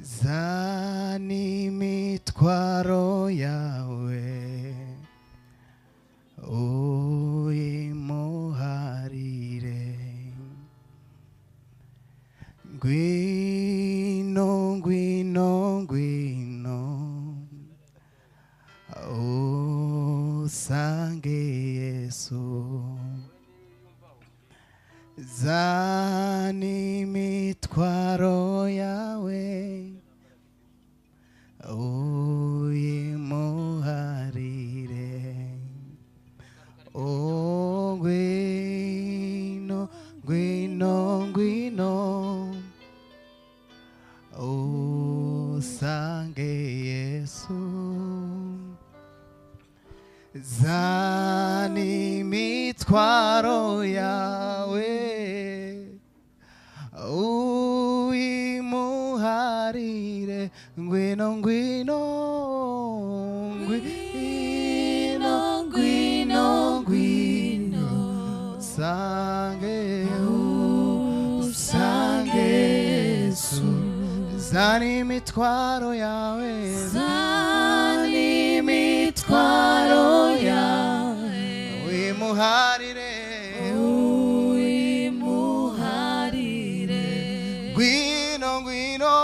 zani mitwaro yawe uyimuharire ngwino ngwino ngwino usange Yesu zani mitwaro yawe uyimuharire o ngwino ngwino ngwino usange Yesu zani mitwaro yawe uyimuharire ngwino ngwino ngwino ngwino ngwino usange Yesu zani mitwaro yawe zani mitwaro yawe uyimuharire ngwino ngwino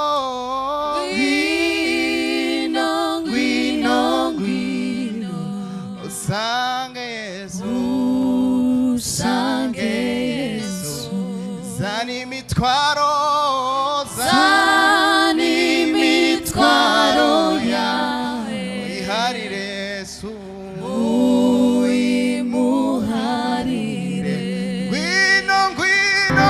ngwino ngwino ngwino usange Yesu usange Yesu zani mitwaro yawe uyiharire Yesu uyimuharire ngwino ngwino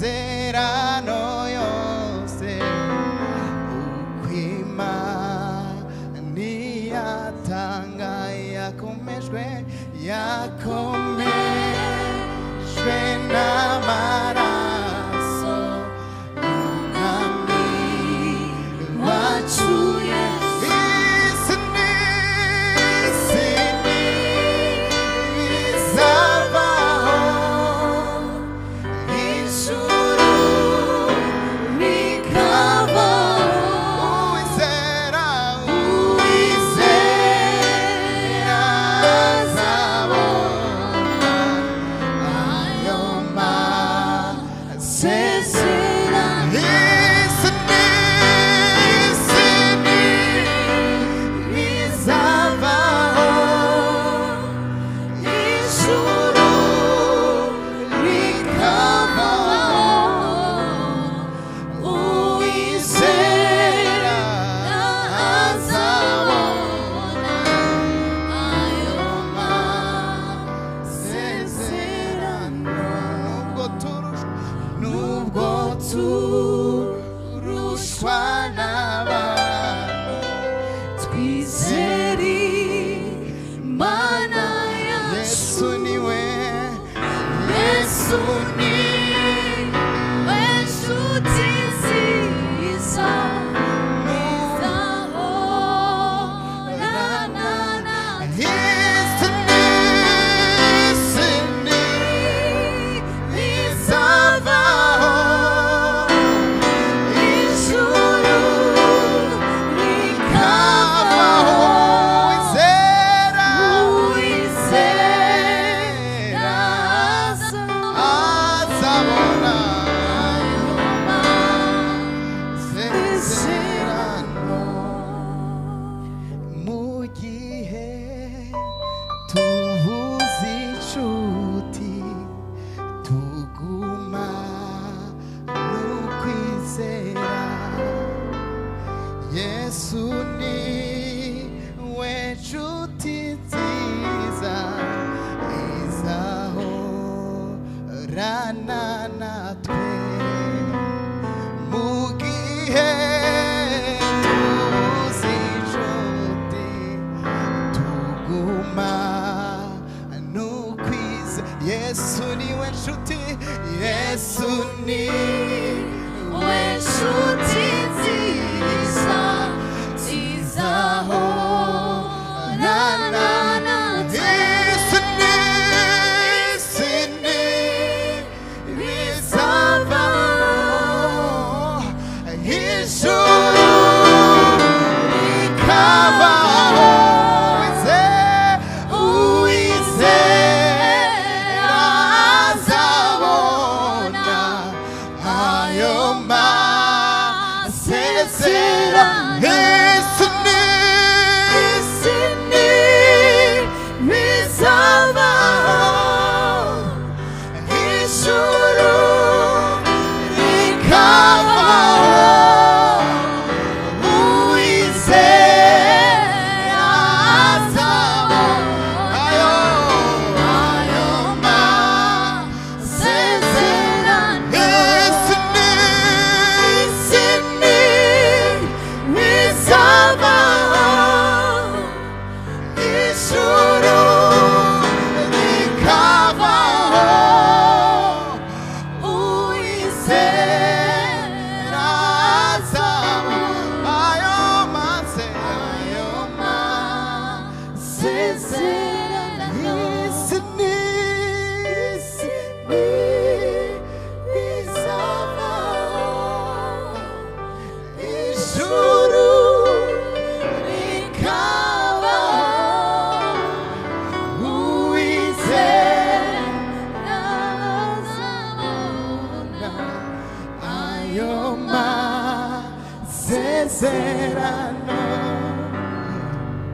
amasezerano yose ukwimana yatanga yakomejwe n'amaraso y'umwami wacu Yesu rana natwe mu gihe tuzijote tuguma nukwiza Yesu niwe nshuti Yesu niwe nshuti nziza zizahorana natwe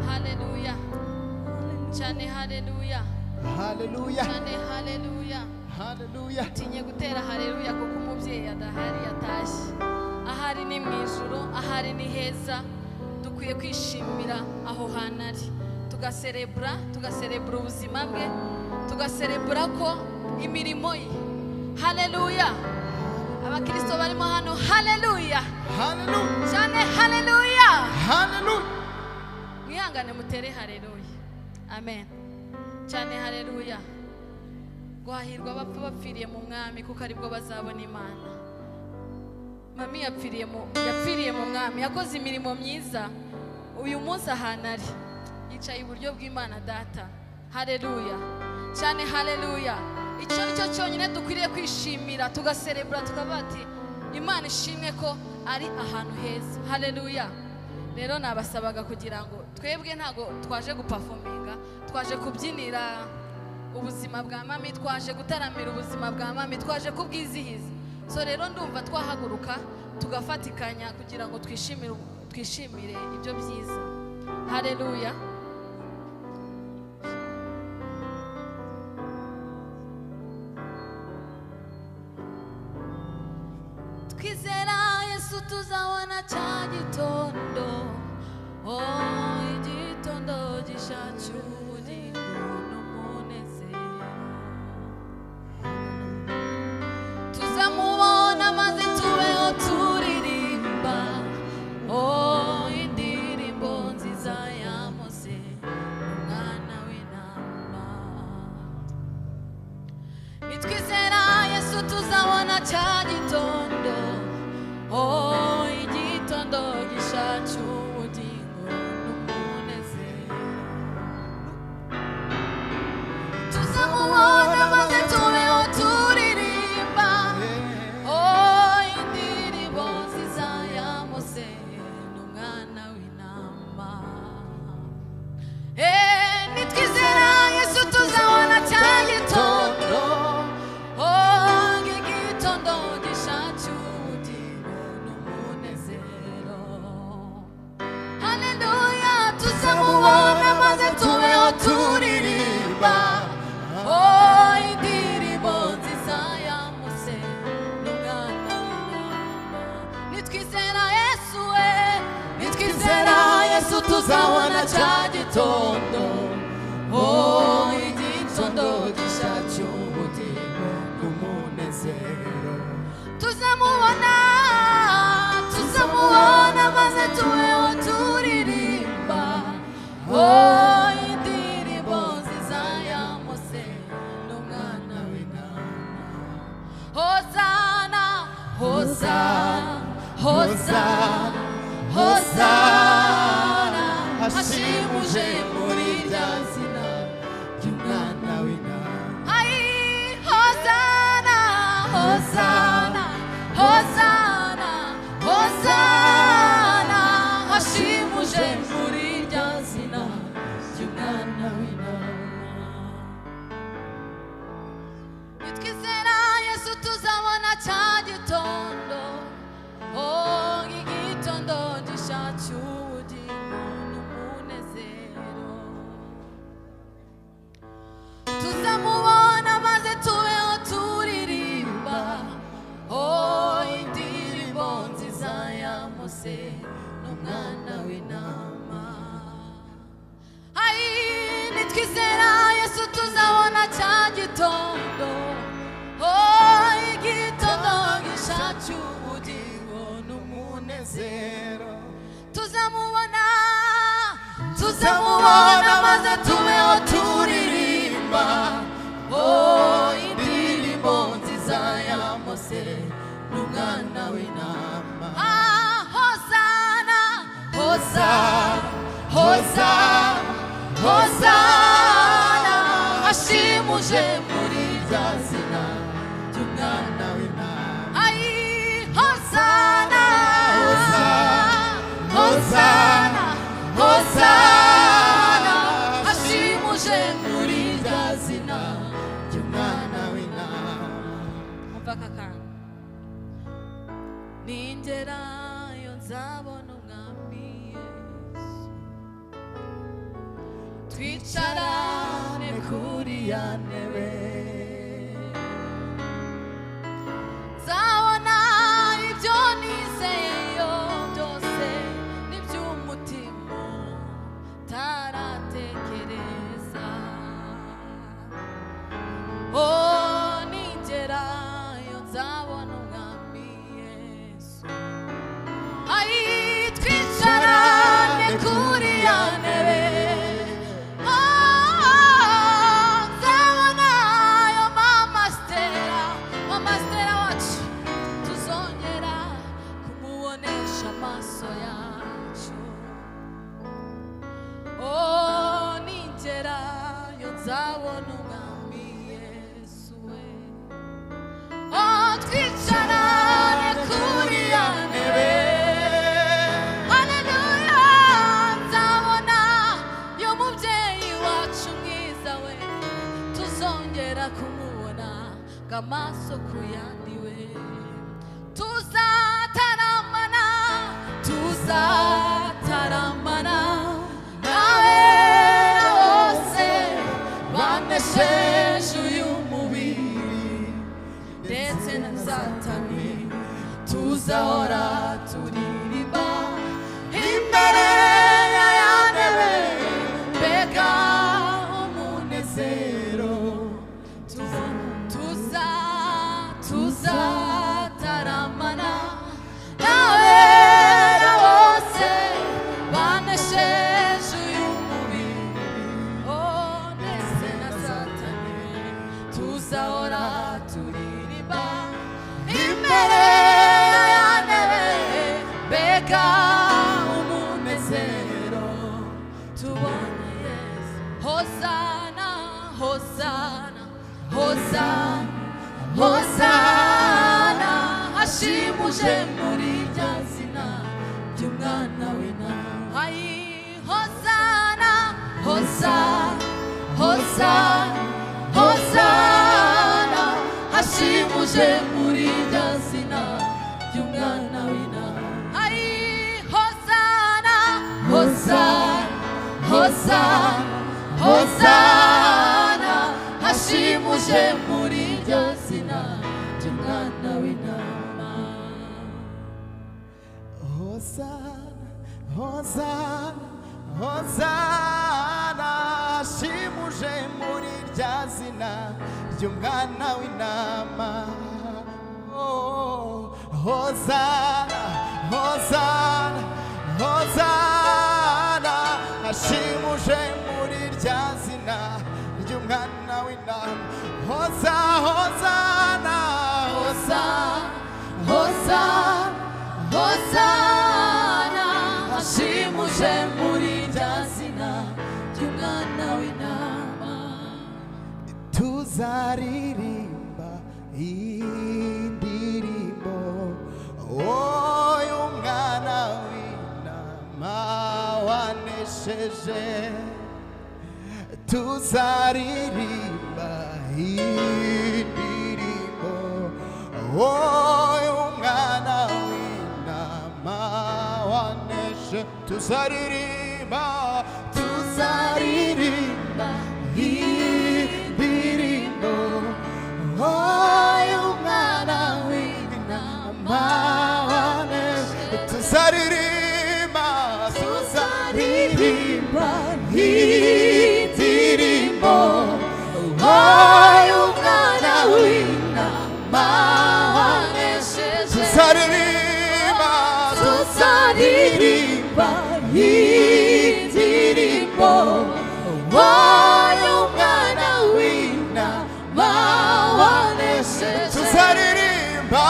Hallelujah. Chane hallelujah. Hallelujah. Chane hallelujah. Hallelujah. Tinye gutera hallelujah kuko umubyeyi adahari yatashye. Ahari ni mu ijuru, ahari ni heza. Dukwiye kwishimira aho hanari. Tugaserebra ubuzima bwe. Tugaserebra ko imirimo ye. Hallelujah. Abakristo barimo hano hallelujah. Hallelujah. Chane hallelujah. Hallelujah. Mwihangane mutere hallelujah. Amen. Chane hallelujah. Gwahirwa abapfa bapfiriye mu mwami kuko aribwo bazabona Imana. Mami yapfiriye mu mwami yakoze imirimo myiza. Uyu munsi ahanari yicaye iburyo bw'Imana data. Hallelujah. Chane hallelujah. Icyo nicyo cyonyine dukwiriye kwishimira tugaserebra tukabati Imana ishimwe ko ari ahantu heza. Hallelujah. Rero nabasabaga kugira ngo twebwe ntago twaje guperforminga, twaje kubyinira ubuzima bwa mami, twaje gutaramira ubuzima bwa mami, twaje kubwizihiza. So rero ndumva twahaguruka tugafatikanya kugira ngo twishimire ibyo byiza. Hallelujah. Twizera Yesu tuzabona cya gitondo. Oh, igitondo gishacu ubugingo n'umunezero. Tuzamubona maze tubeho turirimba. Oh, indirimbo nziza ya Mose umwana w'intama. Nitwizera Yesu tuzabona cya gitondo. Oh, igitondo gishacu ubugingo n'umunezero. Tuzamubona maze tubeho turirimba. Oh, indirimbo nziza ya Mose n'umwana w'intama. Nitwizera Yesu tuzabona cya gitondo. Oh, igitondo gishacu ubugingo n'umunezero. Hallelujah. Tuzamubona maze tubeho turirimba. Oh, indirimbo Hosana, Hosana, Hosana, hashimuje muri rya zina ry'umwana w'intama. Ai, Hosana, Hosana, Hosana, Hosana, hashimuje muri rya zina ry'umwana w'intama. Nitwizera Yesu tuzabona cya gitondo, oh igitondo gishacu ubugingo n'umunezero. Tuzamubona maze tubeho turirimba, oh indirimbo nziza ya Mose n'umwana w'intama. Ai, nitwizera Yesu tuzabona cya gitondo, oh igitondo gishacu ubugingo n'umunezero. Tuzamubona, tuzamubona maze tubeho turirimba, oh indirimbo nziza ya Mose n'umwana w'intama. Ah, Hosana, Hosana, Hosana, Hosana, hashimuje muri rya zina ry'umwana w'intama. Ai, Hosana, Hosana, Hosana, hashimuje muri rya zina ry'umwana w'intama. Umva kakana, ningerayo nzabona umwami Yesu, twicarane kuri ya ntebe, nzabona ibyo nizeyo byose n'iby'umutima taratekereza. Oh, ningerayo nzabona umwami Yesu. Ai, twicarane kuri ya ntebe, nzabona yo mama Stella wacu, tuzongera kumubonesha amaso yacu. Oh, ningerayo nzabona umwami Yesu we. Oh, twicarane kuri ya ntebe, haleluya, nzabona yo mubyeyi wacu mwiza we, tuzongera kumubona ng'amaso ku yandi we. Tuzataramana, tuzataramana n'abera bose banesheje uyu mubiri ndetse na Satani. Tuzahora turirimba imbere ya ya ntebe, mbega umunezero. Tuzataramana n'abera bose banesheje uyu mubiri, oh ndetse na Satani. Tuzahora turirimba imbere ya ya ntebe, mbega umunezero tubonye Yesu. Hosana, Hosana, Hosana, Hosana, hashimuje muri rya zina ry'umwana w'intama. Ai, Hosana, Hosana, Hosana, Hosana, hashimuje muri rya zina ry'umwana w'intama. Ai, Hosana, Hosana, Hosana, Hosana, hashimuje muri rya zina ry'umwana w'intama. Hosana, Hosana, Hosana, hashimuje muri rya zina ry'umwana w'intama. Oh, Hosana, Hosana, Hosana, hashimuje muri rya zina ry'umwana w'intama. Hosana, Hosana, Hosana, tuzaririmba indirimbo y'umwana w'intama wanesheje tuzaririmba indirimbo y'umwana w'intama wanesheje tuzaririmba indirimbo y'umwana w'intama wanesheje tuzaririmba indirimbo y'umwana w'intama wanesheje tuzaririmba indirimbo y'umwana w'intama wanesheje tuzaririmba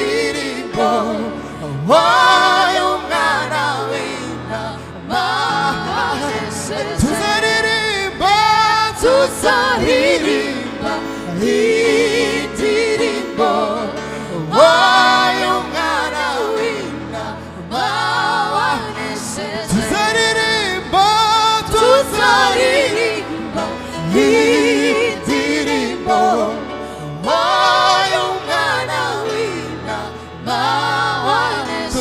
indirimbo y'umwana w'intama wanesheje tuzaririmba indirimbo y'umwana w'intama wanesheje tuzaririmba indirimbo y'umwana w'intama wanesheje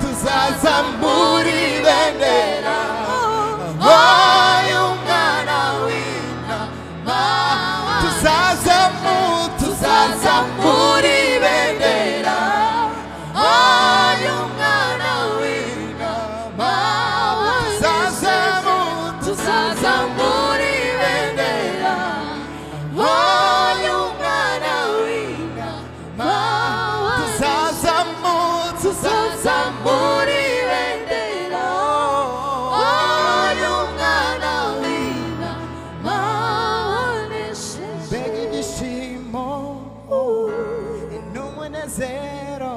tuzazamura ibendera y'umwana w'intama tuzazamura ibendera y'umwana w'intama tuzazamura ibendera y'umwana w'intama tuzazamura ibendera y'umwana w'intama wanesheje mbega ibyishimo n'umunezero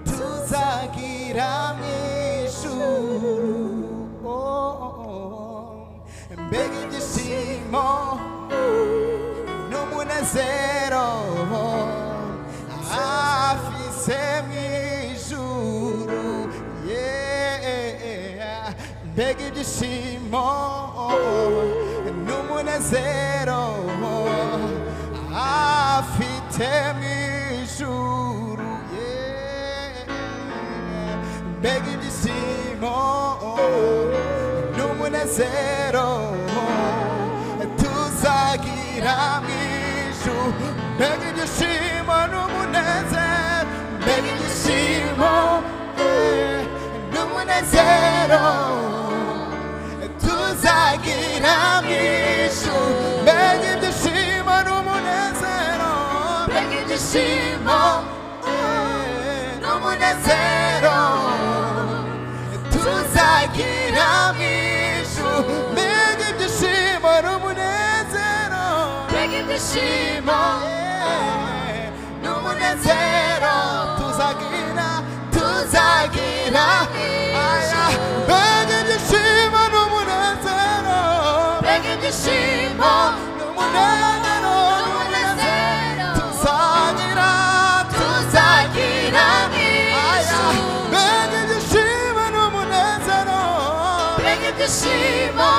tuzagira mu ijuru mbega ibyishimo n'umunezero afise mu ijuru mbega ibyishimo n'umunezero afite mu ijuru mbega ibyishimo n'umunezero tuzagira mu ijuru mbega ibyishimo n'umunezero mbega ibyishimo n'umunezero tuzagira mu ijuru mbega ibyishimo n'umunezero mbega ibyishimo n'umunezero tuzagira mu ijuru mbega ibyishimo n'umunezero mbega ibyishimo n'umunezero tuzagira aya mbega ibyishimo n'umunezero mbega ibyishimo n'umunezero tuzagira aya mbega ibyishimo n'umunezero mbega ibyishimo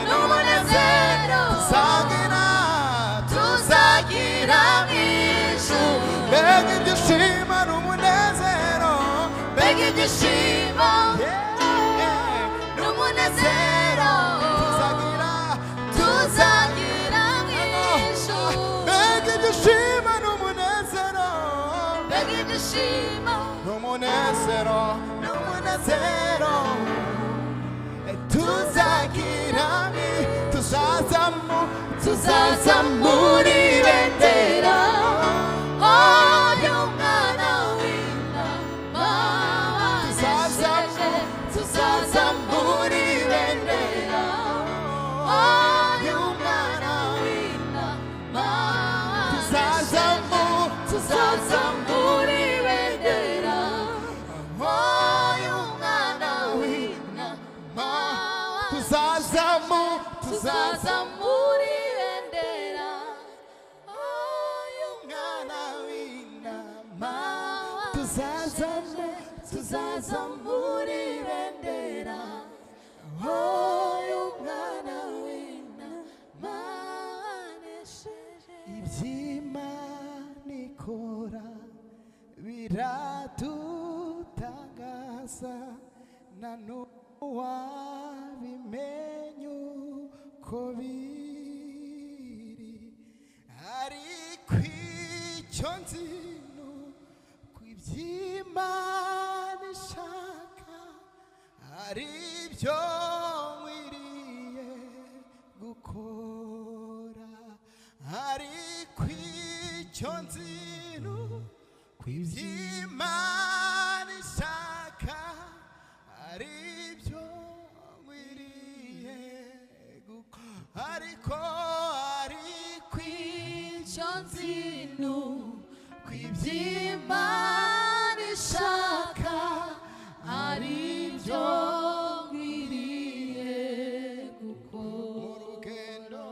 n'umunezero tuzagira mbega ibyishimo n'umunezero mbega ibyishimo n'umunezero tuzagira mbega ibyishimo n'umunezero mbega ibyishimo n'umunezero tuzagira tuzazamura ibendera y'umwana w'intama wanesheje tuzazamura ibendera y'umwana w'intama tuzazamura ibendera y'umwana w'intama tuzazamura ibendera y'umwana w'intama tuzazamura ibendera y'umwana w'intama wanesheje. Iby'Imana ikora biradutangaza na n'uwabimenya uko biri, ariko icyo nzi ni uko iby'Imana ishaka ari byo nkwiriye gukora, ariko icyo nzi ni uko iby'Imana ishaka ari byo nkwiriye gukora, ariko icyo nzi ni uko iby'Imana ishaka ari byo nkwiriye gukora.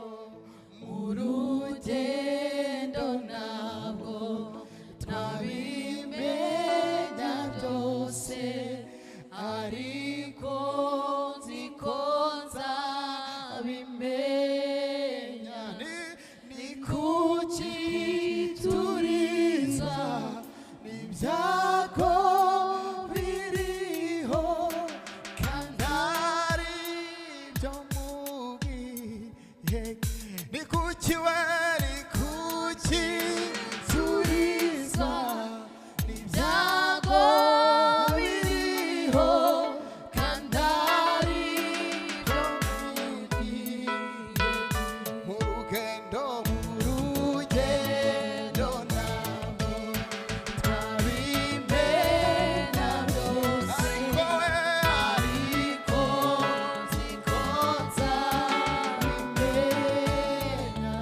Mu rugendo ntabwo twabimenya byose, ariko nzi ko nzabimenya. Ni kuki turiza n'ibyago biriho kandi ari byo mu gihe, ni kuki we, ni kuki turizwa n'ibyago biriho kandi ari byo mu gihe. Mu rugendo ntabwo twabimenya byose, ariko nzi ko nzabimenya.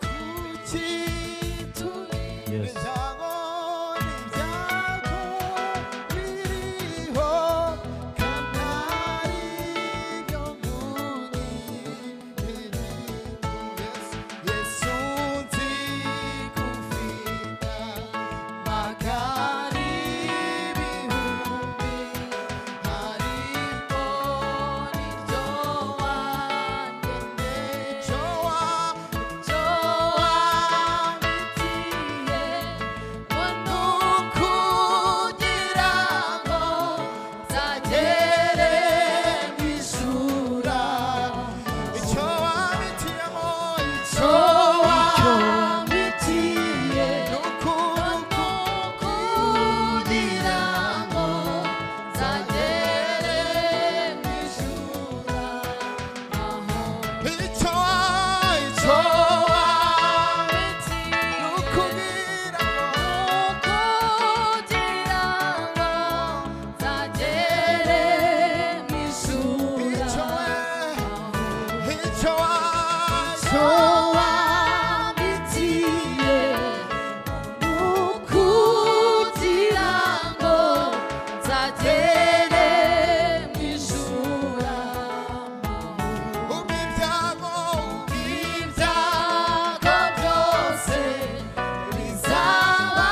Kuki ibyago biriho kandi ari byo mu gihe. Yesu nzi gufita magari ibihumbi, ariko niryo wangeneye, icyo wambitiye ngo ni ukugira ngo nzagere mu ijuru. Icyo wambitiyemo, icyo wambitiye ni ukugira ngo nzagere mu ijuru. Icyo wambitiye ni ukugira ngo nzagere mu ijuru. Icyo wambitiye ni ukugira ngo nzagere mu ijuru. Ibyago byose bizaba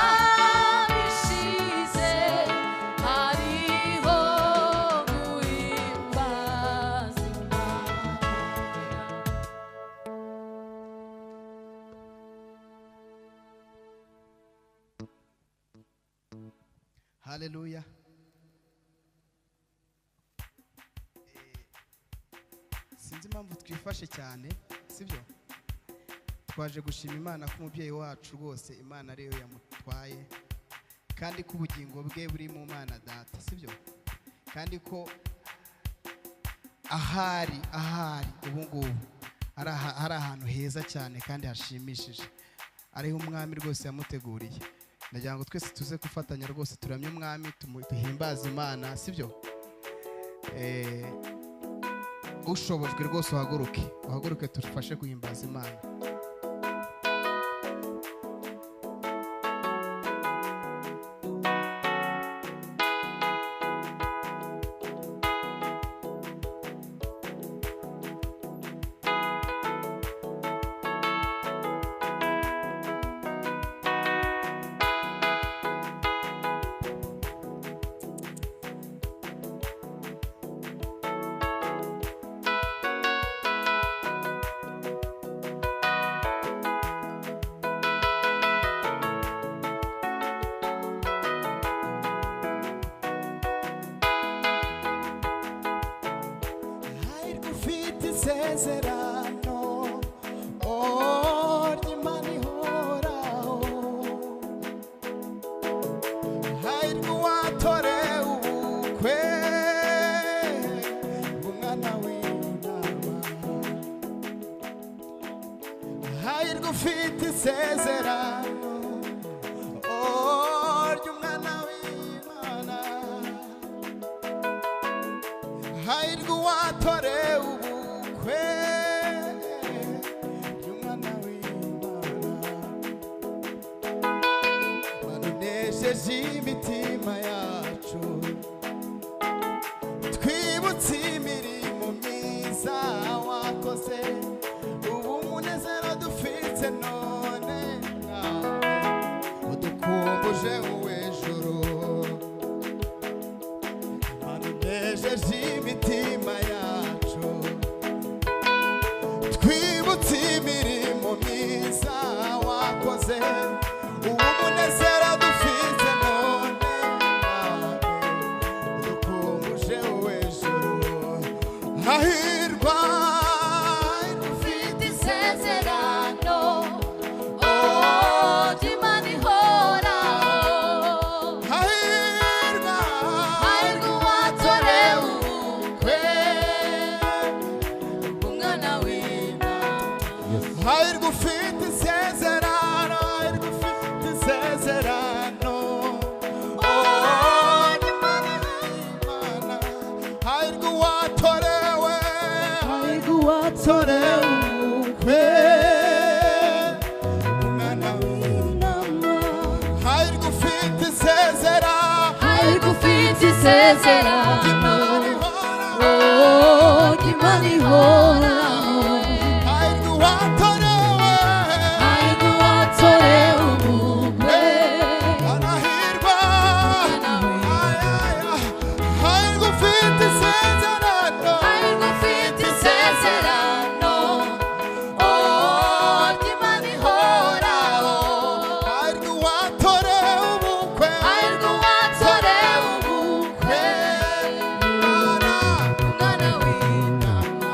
bishize, hariho guhimbaza Imana. Haleluya. Sinzi impamvu twifashe cyane, sibyo? Twaje gushima Imana ko umubyeyi wacu rwose Imana ariyo yamutwaye, kandi ko ubugingo bwe buri mu Mana Data, sibyo? Kandi ko ahari ubu ngubu ari ahantu heza cyane kandi hashimishije, ariho umwami rwose yamuteguriye. Ndagira ngo twese tuze gufatanya rwose turamye umwami, duhimbaze Imana, sibyo? Ushobojwe rwose uhaguruke tufashe guhimbaza Imana. isezerano ry'Imana ihoraho. Hahirwa uwatorewe ubukwe bw'Umwana w'Intama. Hahirwa ufite isezerano ry'Umwana w'Imana. Hahirwa uwatorewe ubukwe bw'Umwana w'Imana. Mana unejeje imitima yacu, twibutse imirimo myiza wakoze, ubu umunezero dufite none nawe udukumbuje uw'ijuru. Mana unejeje imitima yacu, twibutse imirimo myiza wakoze, ubu umunezero dufite none nawe udukumbuje uw'ijuru. Hahirwa ufite isezerano ry'Imana ihoraho. hahirwa Hahirwa uwatorewe ubukwe bw'Umwana w'Intama. hahirwa ufite isezerano, hahirwa ufite isezerano ry'Imana w'Imana. Hahirwa uwatorewe, hahirwa uwatorewe ubukwe bw'Umwana w'Intama. Hahirwa ufite isezerano Hahirwa ufite isezerano ry'Imana ihoraho. hahirwa uwatorewe, Hahirwa uwatorewe ubukwe arahirwa. bw'Umwana w'Intama. Hahirwa ufite isezerano, Hahirwa ufite isezerano ry'Imana ihoraho. hahirwa uwatorewe ubukwe. Hahirwa uwatorewe ubukwe Mana, bw'Umwana w'Intama.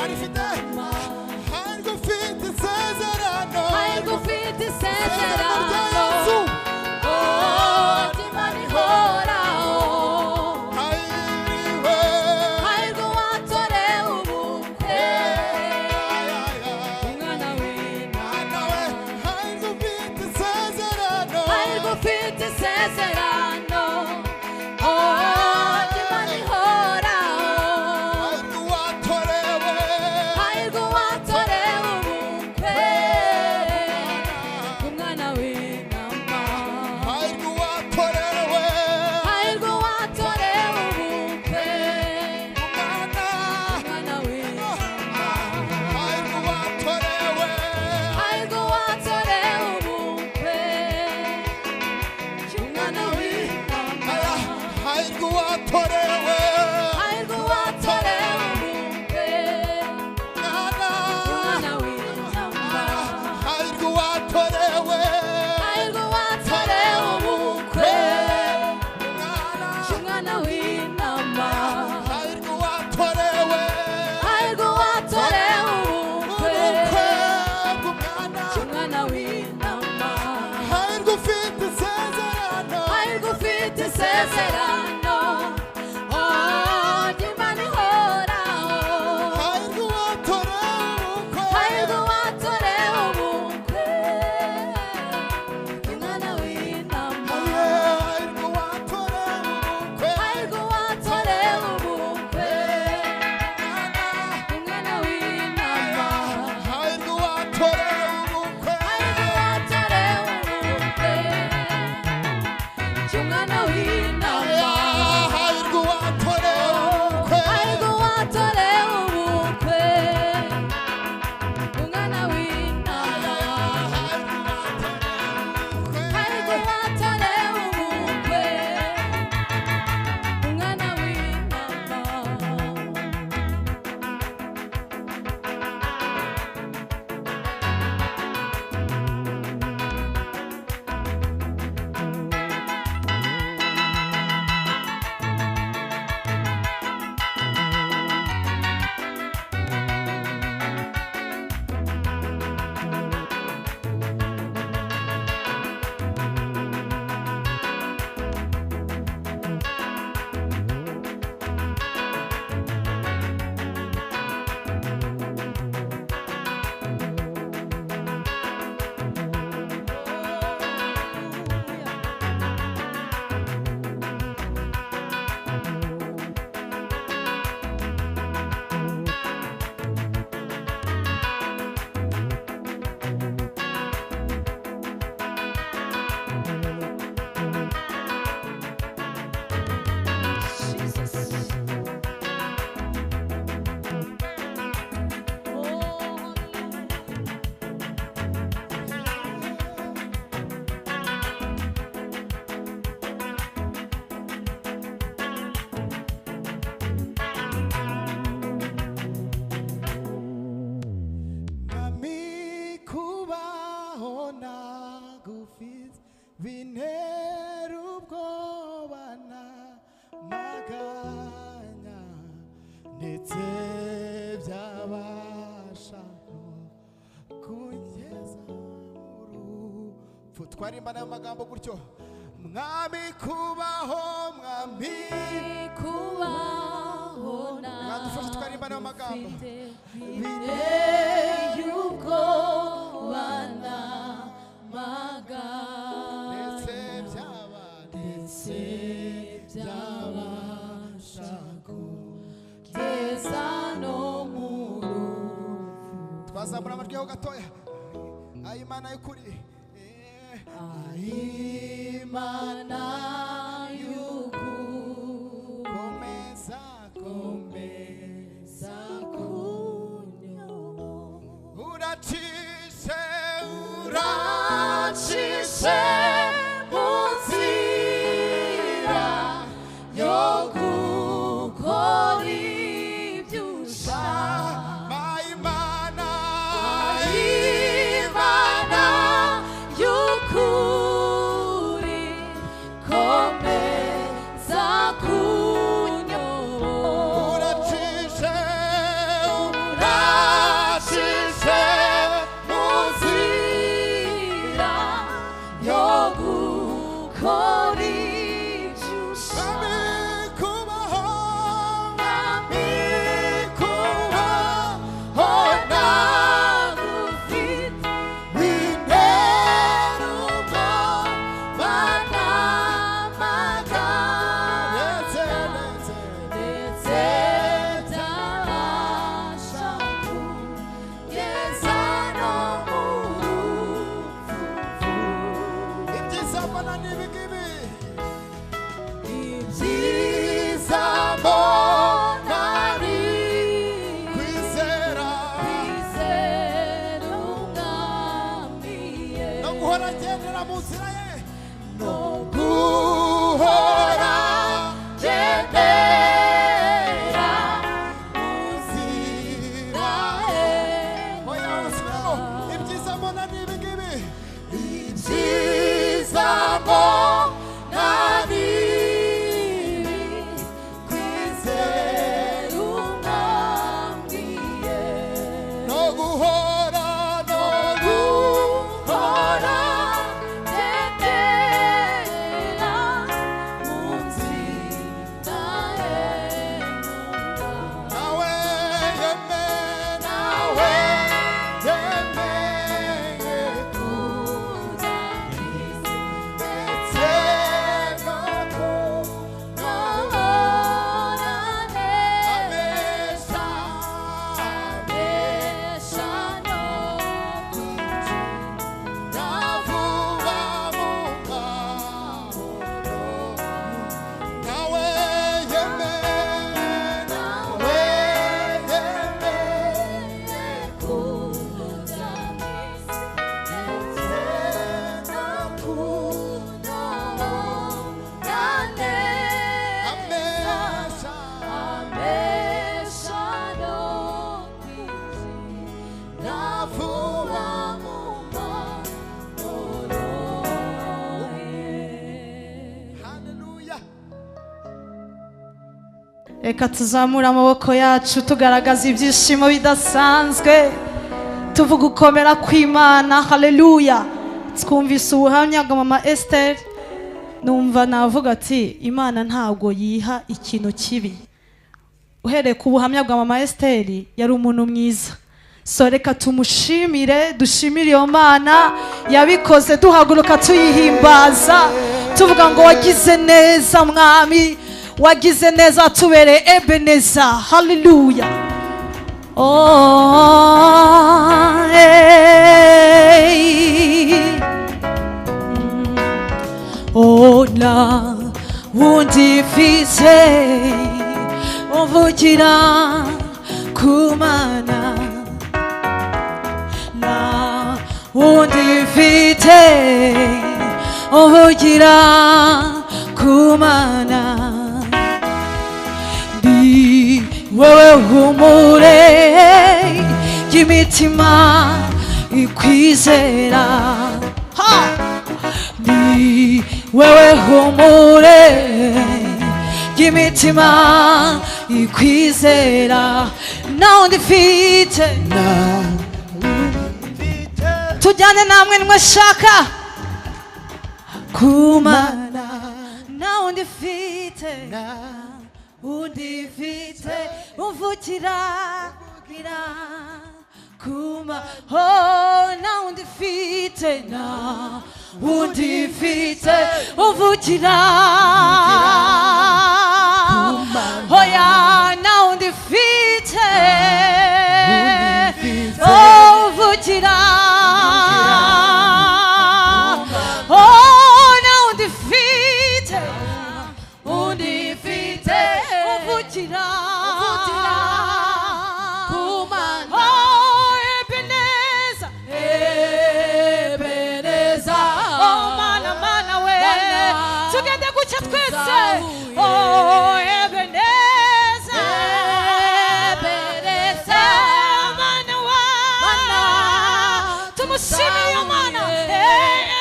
rifite hahirwa ufite isezerano hahirwa ufite isezerano rya isezerano Yesu ry'Imana ihoraho hahiriwe hahirwa uwatorewe ubukwe umwana w'Imana nawe hahirwa ufite isezerano hahirwa ufite isezerano ry'Imana ihoraho hahirwa uwatorewe hahirwa uwatorewe ubukwe umwana w'Intama hahirwa uwatorewe hahirwa uwatorewe ubukwe umwana umwana w'Intama hahirwa uwatorewe hahirwa uwatorewe ubukwe umwana w'Intama hahirwa uwatorewe hahirwa uwatorewe ubukwe umwana umwana w'Intama hahirwa uwatorewe hahirwa uwatorewe ubukwe umwana umwana w'Intama hahirwa uwatorewe hahirwa uwatorewe ubukwe ubukwe bw'umwana umwana w'Intama hahirwa ufite isezerano hahirwa ufite isezerano ry'Imana ihoraho hahirwa uwatorewe ubukwe hahirwa uwatorewe ubukwe umwana w'Intama hahirwa uwatorewe ubukwe hahirwa uwatorewe ubukwe umwana w'Intama hahirwa uwatorewe ubukwe hahirwa uwatorewe ubukwe umwana w'Intama hahirwa uwatorewe ubukwe hahirwa uwatorewe ubukwe umwana w'Intama hahirwa uwatorewe ubukwe umwana w'Intama Nami kubaho nagufite bintera ubwoba n'amaganya ndetse byabasha no kungeza mu rupfu twarimbana ayo magambo gutyo mwami kubaho mwami kubaho mwadufashe twarimbana ayo magambo biteye ubwoba n'amaganya ndetse byabasha kugeza no mu rupfu twazamura amajwi yaho gatoya ayimana y'ukuri Imana y'ukuri komeza komeza kunyobora uracishe uracishe mu nzira yo gukora ibyo ushaka Imana Imana y'ukuri komeza kunyobora uracishe mu nzira ye no guhora gendera mu nzira ye. oya wasubiramo ibyiza mbona ni ibi ngibi ibyiza mbona ni ibi, kwizera umwambwiye no guhora guhora gendera mu nzira ye. nawe Nawe yemeye kuza ndetse no kubonane amesha abesha no kwinjira vuba mu mahoro nawe yemeye nawe yemeye kuza ndetse no kubonane amesha abesha no kwinjira vuba mu mahoro ye. haleluya Reka tuzamure amaboko yacu tugaragaza ibyishimo bidasanzwe tuvuga ukomera kw'Imana. Haleluya. Twumvise ubuhamya bwa mama Esther, numva navuga ati Imana ntabwo yiha ikintu kibi. Uhereye ku buhamya bwa mama Esther, yari umuntu mwiza. So reka tumushimire, dushimire iyo Mana yabikoze, duhaguruka tuyihimbaza tuvuga ngo wagize neza mwami, wagize neza, tubereye Ebeneza. Haleluya. Oh, hey. Oh, na wundi mfise uvugira ku Mana, na wundi mfite uvugira ku Mana, ndi wewe humure y'imitima ikwizera. Ha! Ni wewe humure y'imitima ikwizera, na wundi mfite. Tujyane namwe nimwe shaka ku Mana, na wundi mfite, wundi mfite uvugira kuma. Oh, na wundi mfite, na wundi mfite uvugira. Oya, na wundi mfite, oh, uvugira. Oh, na wundi mfite, wundi mfite uvugira. Oh, Ebeneza, Ebeneza. Oh, Mana, Mana we, tugende guca twese. Oh, Ebeneza, Ebeneza. Mana wa, tumushimiye Mana.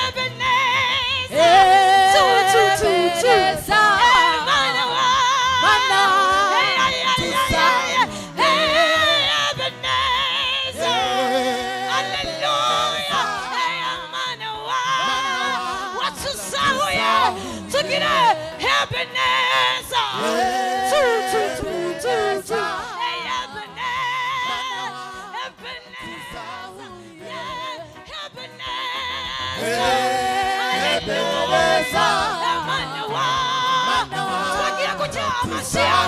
Ebeneza, Ebeneza. Mana wa, Ebeneza. Hallelujah. Mana wa, watusahuye tugire Ebeneza. Ebeneza. Ebeneza. Ebeneza. Mana wa, twagiye kuja amashia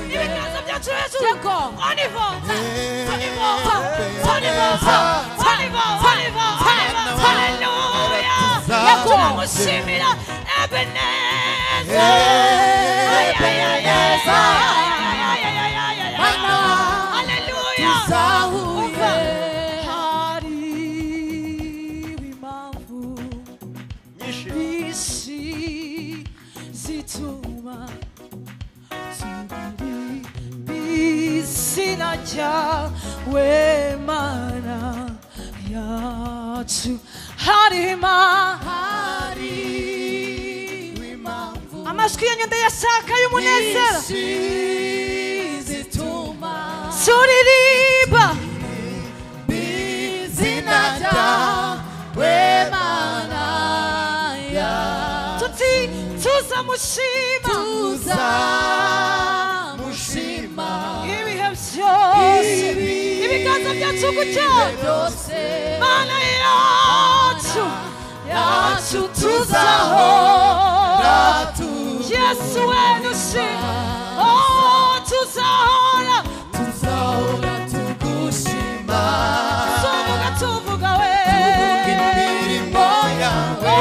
ibiganza byacu hejuru. On y va, on y va, on y va, on y va, on y va. Hallelujah. Yakumushimira Ebeneza. Hallelujah. Hari impamvu ryawe mana yacu harima amajwi yanyu ndayashaka y'umunezero turirimba izina ryawe mana yacu tuzamushima ibihe byose ibiganza byacu gutya mana yacu tuzahora Yesu wenushima tuzahora tugushima tuvuga we imirimo yawe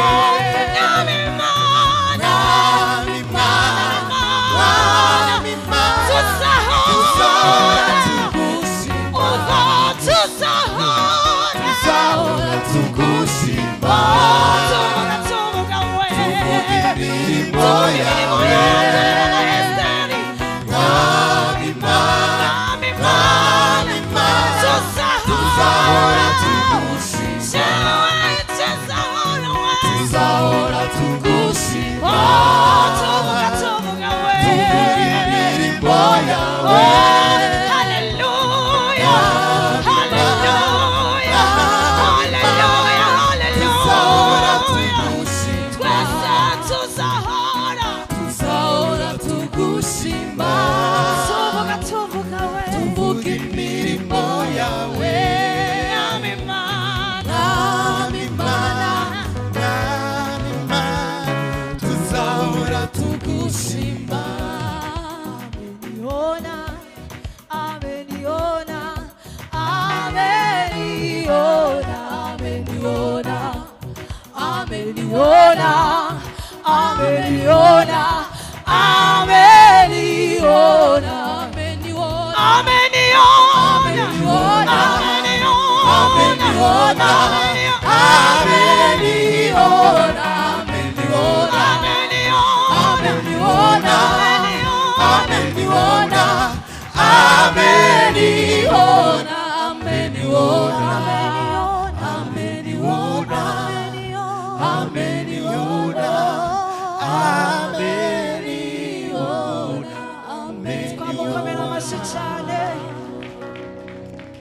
twamukomera amashyi cyane